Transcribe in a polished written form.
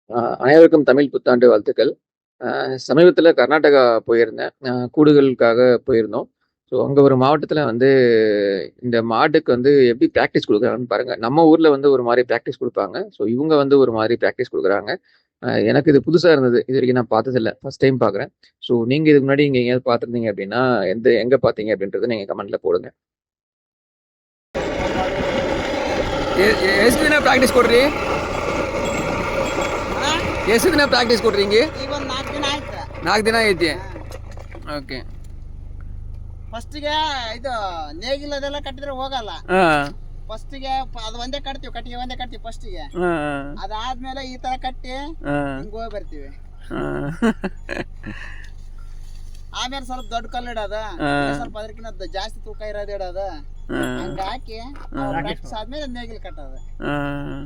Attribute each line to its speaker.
Speaker 1: அனைவருக்கும் தமிழ் புத்தாண்டு வாழ்த்துக்கள். சமீபத்தில கர்நாடகா போயிருந்தேன். கூடுகளுக்காக போயிருந்தோம். ஸோ அங்க ஒரு மாவட்டத்தில வந்து இந்த மாட்டுக்கு வந்து எப்படி பிராக்டிஸ் குடுக்குறாங்கன்னு பாருங்க. நம்ம ஊர்ல வந்து ஒரு மாரி பிராக்டிஸ் குடுப்பாங்க. ஸோ இவுங்க வந்து ஒரு மாரி பிராக்டிஸ் குடுக்குறாங்க. எனக்கு இது புதுசா இருந்தது. இதுவரைக்கும் நான் பார்த்ததில்ல. ஃபர்ஸ்ட் டைம் பார்க்குறேன். ஸோ நீங்க இதுக்கு முன்னாடி இங்க எங்கேயாவது பார்த்துருந்தீங்க அப்படின்னா, எங்க பார்த்தீங்க அப்படின்றத நீங்க கமெண்ட்ல போடுங்க. ಎಷ್ಟು ದಿನ ಪ್ರಾಕ್ಟೀಸ್ ಕೊಡ್ರಿ ಎಷ್ಟು ದಿನ ಪ್ರಾಕ್ಟೀಸ್ ಕೊಡ್ರಿ ಹಿಂಗೆ
Speaker 2: ಈಗ ಒಂದು 4 ದಿನ ಆಯ್ತು.
Speaker 1: 4 ದಿನ ಐತಿ ಓಕೆ
Speaker 2: ಫಸ್ಟಿಗೆ ಇದು ನೇಗಿಲ್ ಅದೆಲ್ಲ ಕಟ್ಟಿದ್ರೆ ಹೋಗಲ್ಲ.
Speaker 1: ಹಾಂ
Speaker 2: ಫಸ್ಟಿಗೆ ಅದು ಒಂದೇ ಕಟ್ತೀವಿ, ಕಟ್ಟಿಗೆ ಒಂದೇ ಕಟ್ತೀವಿ ಫಸ್ಟಿಗೆ.
Speaker 1: ಹಾಂ
Speaker 2: ಅದಾದ್ಮೇಲೆ ಈ ತರ ಕಟ್ಟಿ
Speaker 1: ಹಾಂ
Speaker 2: ಹಿಂಗ್ ಹೋಗಿ ಬರ್ತೀವಿ.
Speaker 1: ಹಾಂ
Speaker 2: ಆಮೇಲೆ ಸ್ವಲ್ಪ ದೊಡ್ಡ ಕಲ್ಲು ಇಡೋದು, ಸ್ವಲ್ಪ ಅದಕ್ಕಿಂತ ಜಾಸ್ತಿ ತೂಕ ಇರೋದು ಇಡೋದು, ಹಂಗ ಹಾಕಿ ಪ್ರಾಕ್ಟೀಸ್ ಆದ್ಮೇಲೆ ನೇಗಿಲ್ ಕಟ್ಟೋದು.
Speaker 1: ಹಾಂ